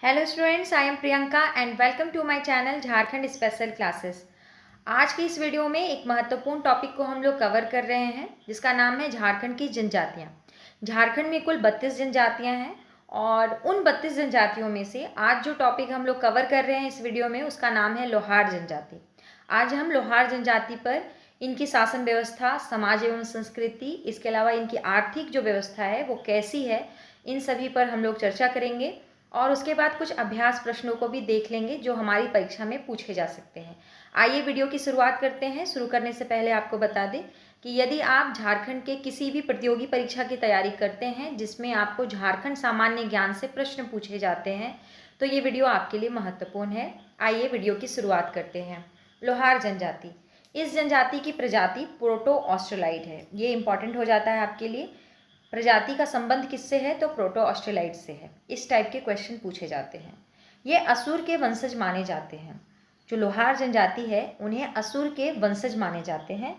Hello students, I am Priyanka and welcome to my channel Jharkhand special classes. आज की इस video में एक महत्वपूर्ण टॉपिक को हम लोग कवर कर रहे हैं जिसका नाम है झारखंड की जनजातियाँ। झारखंड में कुल 32 जनजातियाँ हैं और उन 32 जनजातियों में से आज जो टॉपिक हम लोग कवर कर रहे हैं इस वीडियो में उसका नाम है लोहार जनजाति। आज हम लोहार जनजाति पर इनकी शासन व्यवस्था, समाज एवं संस्कृति, इसके अलावा इनकी आर्थिक जो व्यवस्था है वो कैसी है, इन सभी पर हम लोग चर्चा करेंगे और उसके बाद कुछ अभ्यास प्रश्नों को भी देख लेंगे जो हमारी परीक्षा में पूछे जा सकते हैं। आइए वीडियो की शुरुआत करते हैं। शुरू करने से पहले आपको बता दें कि यदि आप झारखंड के किसी भी प्रतियोगी परीक्षा की तैयारी करते हैं जिसमें आपको झारखंड सामान्य ज्ञान से प्रश्न पूछे जाते हैं तो ये वीडियो आपके लिए महत्वपूर्ण है। आइए वीडियो की शुरुआत करते हैं। लोहार जनजाति, इस जनजाति की प्रजाति प्रोटो ऑस्ट्रेलाइड है। ये इंपॉर्टेंट हो जाता है आपके लिए। प्रजाति का संबंध किससे है तो प्रोटो ऑस्ट्रेलाइड से है। इस टाइप के क्वेश्चन पूछे जाते हैं। ये असुर के वंशज माने जाते हैं। जो लोहार जनजाति है उन्हें असुर के वंशज माने जाते हैं।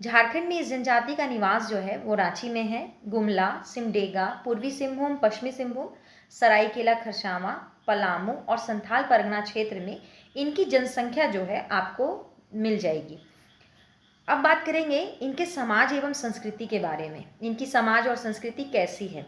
झारखंड में इस जनजाति का निवास जो है वो रांची में है। गुमला, सिमडेगा, पूर्वी सिंहभूम, पश्चिमी सिंहभूम, सरायकेला खरसावां, पलामू और संथाल परगना क्षेत्र में इनकी जनसंख्या जो है आपको मिल जाएगी। अब बात करेंगे इनके समाज एवं संस्कृति के बारे में। इनकी समाज और संस्कृति कैसी है।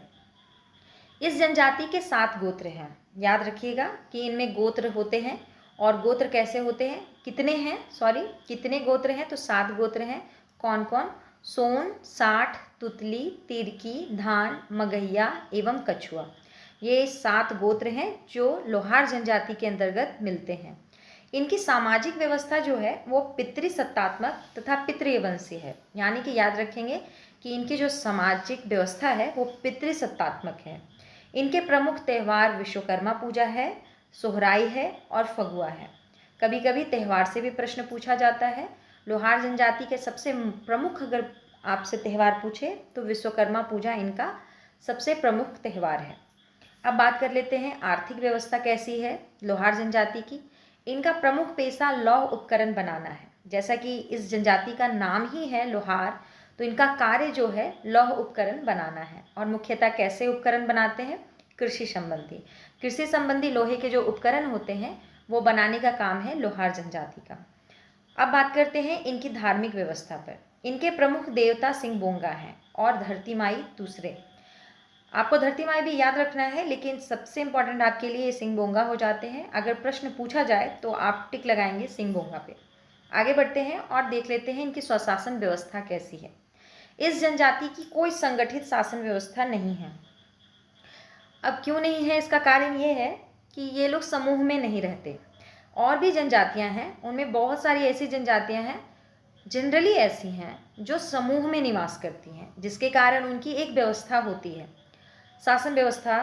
इस जनजाति के 7 गोत्र हैं। याद रखिएगा कि इनमें गोत्र होते हैं और गोत्र कैसे होते हैं, कितने गोत्र हैं तो 7 गोत्र हैं। कौन कौन? सोन, साठ, तुतली, तिरकी, धान, मगहिया एवं कछुआ। ये 7 गोत्र हैं जो लोहार जनजाति के अंतर्गत मिलते हैं। इनकी सामाजिक व्यवस्था जो है वो पितृसत्तात्मक तथा पितृवंशी है। यानी कि याद रखेंगे कि इनकी जो सामाजिक व्यवस्था है वो पितृसत्तात्मक है। इनके प्रमुख त्यौहार विश्वकर्मा पूजा है, सोहराई है और फगुआ है। कभी कभी त्यौहार से भी प्रश्न पूछा जाता है। लोहार जनजाति के सबसे प्रमुख अगर आपसे त्यौहार पूछे तो विश्वकर्मा पूजा इनका सबसे प्रमुख त्यौहार है। अब बात कर लेते हैं आर्थिक व्यवस्था कैसी है लोहार जनजाति की। इनका प्रमुख पेशा लौह उपकरण बनाना है। जैसा कि इस जनजाति का नाम ही है लोहार, तो इनका कार्य जो है लौह उपकरण बनाना है। और मुख्यतः कैसे उपकरण बनाते हैं? कृषि संबंधी लोहे के जो उपकरण होते हैं वो बनाने का काम है लोहार जनजाति का। अब बात करते हैं इनकी धार्मिक व्यवस्था पर। इनके प्रमुख देवता सिंहबोंगा हैं और धरती माई दूसरे। आपको धरती माई भी याद रखना है, लेकिन सबसे इंपॉर्टेंट आपके लिए सिंहबोंगा हो जाते हैं। अगर प्रश्न पूछा जाए तो आप टिक लगाएंगे सिंहबोंगा पे। आगे बढ़ते हैं और देख लेते हैं इनकी स्वशासन व्यवस्था कैसी है। इस जनजाति की कोई संगठित शासन व्यवस्था नहीं है। अब क्यों नहीं है, इसका कारण ये है कि ये लोग समूह में नहीं रहते। और भी जनजातियां हैं, उनमें बहुत सारी ऐसी जनजातियां हैं, जनरली ऐसी हैं जो समूह में निवास करती हैं, जिसके कारण उनकी एक व्यवस्था होती है। शासन व्यवस्था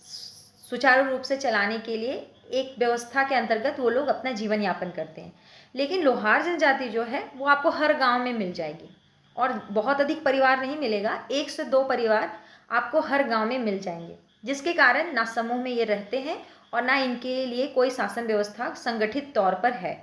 सुचारू रूप से चलाने के लिए एक व्यवस्था के अंतर्गत वो लोग अपना जीवन यापन करते हैं। लेकिन लोहार जनजाति जो है वो आपको हर गांव में मिल जाएगी और बहुत अधिक परिवार नहीं मिलेगा, 1 से 2 परिवार आपको हर गांव में मिल जाएंगे, जिसके कारण ना समूह में ये रहते हैं और ना इनके लिए कोई शासन व्यवस्था संगठित तौर पर है।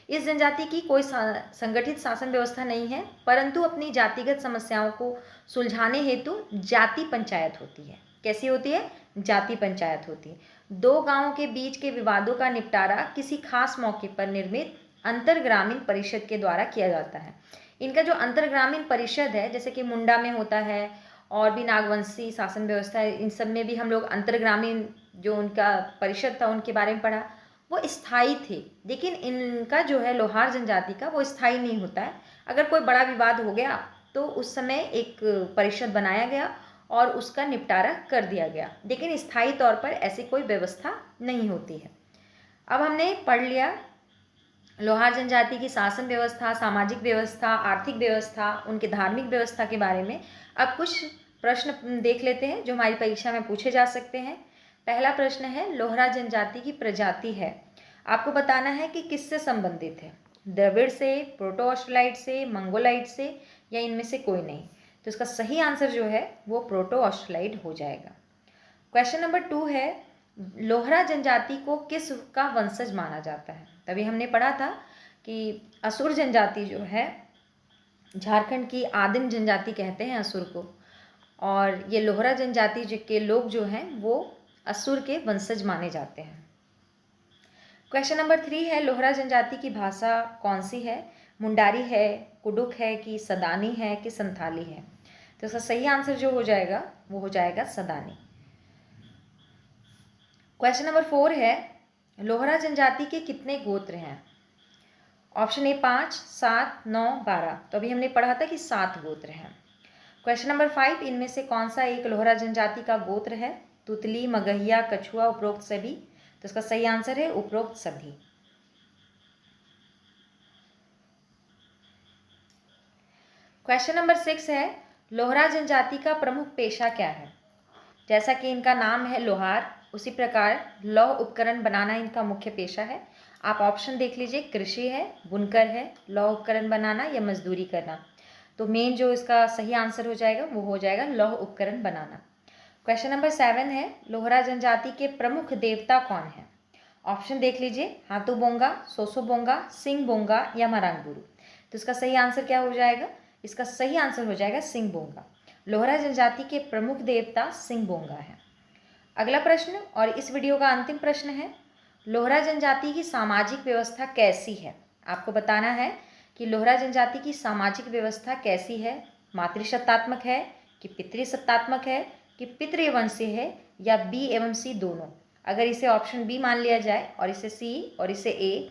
इस जनजाति की कोई संगठित शासन व्यवस्था नहीं है, परंतु अपनी जातिगत समस्याओं को सुलझाने हेतु जाति पंचायत होती है। कैसी होती है? जाति पंचायत होती है। 2 गांवों के बीच के विवादों का निपटारा किसी खास मौके पर निर्मित अंतरग्रामीण परिषद के द्वारा किया जाता है। इनका जो अंतरग्रामीण परिषद है, जैसे कि मुंडा में होता है और भी नागवंशी शासन व्यवस्था है, इन सब में भी हम लोग अंतरग्रामीण जो उनका परिषद था उनके बारे में पढ़ा, वो स्थायी थे। लेकिन इनका जो है लोहार जनजाति का वो स्थायी नहीं होता है। अगर कोई बड़ा विवाद हो गया तो उस समय एक परिषद बनाया गया और उसका निपटारा कर दिया गया, लेकिन स्थायी तौर पर ऐसी कोई व्यवस्था नहीं होती है। अब हमने पढ़ लिया लोहार जनजाति की शासन व्यवस्था, सामाजिक व्यवस्था, आर्थिक व्यवस्था, उनके धार्मिक व्यवस्था के बारे में। अब कुछ प्रश्न देख लेते हैं जो हमारी परीक्षा में पूछे जा सकते हैं। पहला प्रश्न है लोहार जनजाति की प्रजाति है, आपको बताना है कि किससे संबंधित है। द्रविड़ से, प्रोटो ऑस्ट्रेलाइड से, मंगोलाइड से या इनमें से कोई नहीं। तो इसका सही आंसर जो है वो प्रोटो ऑस्ट्रेलाइड हो जाएगा। क्वेश्चन नंबर 2 है लोहार जनजाति को किस का वंशज माना जाता है। तभी हमने पढ़ा था कि असुर जनजाति जो है, झारखंड की आदिम जनजाति कहते हैं असुर को, और ये लोहार जनजाति के लोग जो हैं वो असुर के वंशज माने जाते हैं। क्वेश्चन नंबर 3 है, लोहरा जनजाति की भाषा कौन सी है? मुंडारी है, कुडुख है कि सदानी है कि संथाली है? तो इसका सही आंसर जो हो जाएगा वो हो जाएगा सदानी। क्वेश्चन नंबर 4 है, लोहरा जनजाति के कितने गोत्र हैं? Option A 5, 7, 9, 12। तो अभी हमने पढ़ा था कि 7 गोत्र हैं। क्वेश्चन नंबर 5, इनमें से कौन सा एक लोहरा जनजाति का गोत्र है? तुतली, मगहिया, कछुआ, उपरोक्त सभी? तो इसका सही आंसर है उपरोक्त सभी। क्वेश्चन नंबर 6 है, लोहरा जनजाति का प्रमुख पेशा क्या है? जैसा कि इनका नाम है लोहार, उसी प्रकार लौह उपकरण बनाना इनका मुख्य पेशा है। आप ऑप्शन देख लीजिए, कृषि है, बुनकर है, लौह उपकरण बनाना या मजदूरी करना। तो मेन जो इसका सही आंसर हो जाएगा वो हो जाएगा लौह उपकरण बनाना। क्वेश्चन नंबर 7 है, लोहरा जनजाति के प्रमुख देवता कौन है? ऑप्शन देख लीजिए, हाथू बोंगा, सोसो बोंगा, सिंह बोंगा या मरांगबुरु। तो इसका सही आंसर क्या हो जाएगा? इसका सही आंसर हो जाएगा सिंह बोंगा। लोहरा जनजाति के प्रमुख देवता सिंह बोंगा है। अगला प्रश्न और इस वीडियो का अंतिम प्रश्न है, लोहरा जनजाति की सामाजिक व्यवस्था कैसी है? आपको बताना है कि लोहरा जनजाति की सामाजिक व्यवस्था कैसी है। मातृसत्तात्मक है कि पितृसत्तात्मक है कि पितृवंशी है या बी एवं सी दोनों? अगर इसे ऑप्शन बी मान लिया जाए और इसे सी और इसे ए,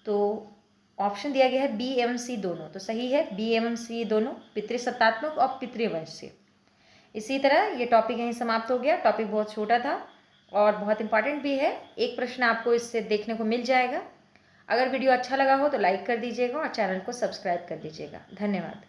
तो ऑप्शन दिया गया है बी एवं सी दोनों, तो सही है बी एवं सी दोनों, पितृसत्तात्मक और पितृवंशी। इसी तरह ये टॉपिक यहीं समाप्त हो गया। टॉपिक बहुत छोटा था और बहुत इंपॉर्टेंट भी है। एक प्रश्न आपको इससे देखने को मिल जाएगा। अगर वीडियो अच्छा लगा हो तो लाइक कर दीजिएगा और चैनल को सब्सक्राइब कर दीजिएगा। धन्यवाद।